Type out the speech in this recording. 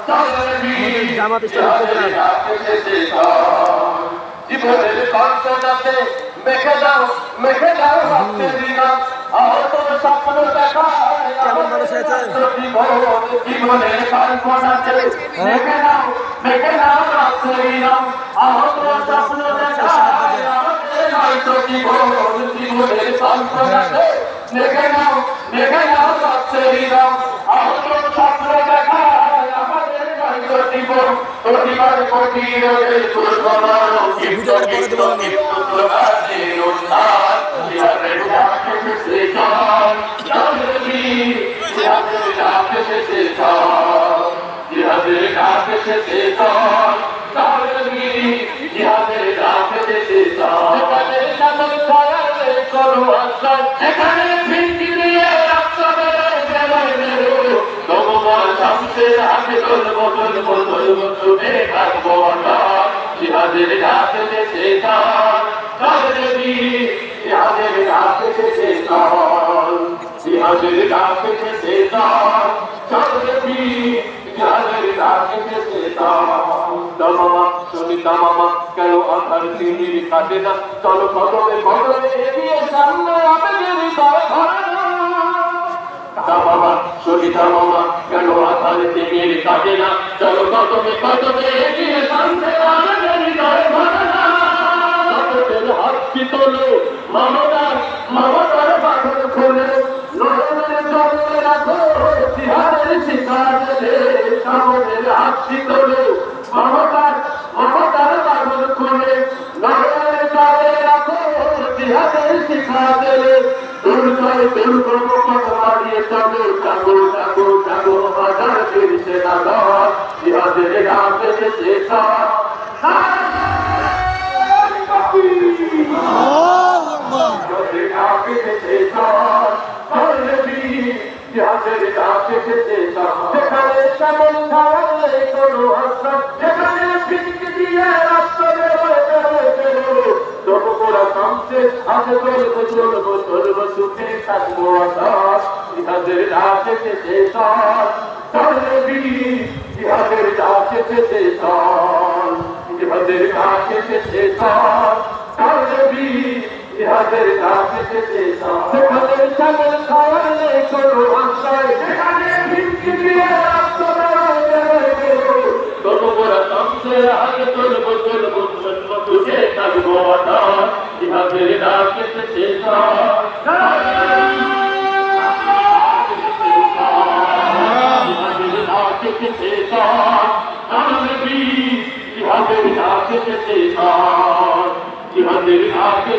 আমাদের জামাত ইসলামের প্রোগ্রাম। জীবনের কল্পনাতে মেখে দাও স্বপ্ন দেখা কেমন মানুষ হয়েছে? জীবনের কল্পনাতে মেখে দাও স্বপ্ন দেখা জীবনের কল্পনাতে মেখে দাও স্বপ্ন দেখা আমাদের জীবন প্রতিবার কঠিন এখানে ভিন্ডি দিয়ে হাতে তুলবো শুনে থাকবো জিহাদের ডাকে জিহাদের ডাকে জিহাদের ডাকে দামামা কেন আধার তিনি কাটে না চলো কদমে এগিয়ে সামনে আমাদের দামামা সরিতা মামা কেন আধার তিনি কাটে না চলো কদমে এগিয়ে সামনে আমাদের হাতটি তোলো মমতার বাঁধন খোলে নয়নের জলে রাখো জিহাদের শিখা দেবে সামনের হাতটি তোলো মমতার বাঁধন খোলে নয়নের জলে রাখো জিহাদের শিখা দেবে দুর্গম পথ মারিয়ে চলো জাগো বাজার ফিরছে না ঘর জিহাদের ডাক এসেছে সুখে থাকবো ইহাদের ডাকে ইহাদের ডাকে ইহাদের ডাকে ইহাদের ডাকে সেখানে সামল খাওয়ালে কোনো আশ্রয় সেখানে ভিড়কি দিয়ে কোনো বড় সংসে আগে তুলবো তুঝে থাকবো ইহাদের ডাকে জিহাদের ডাকে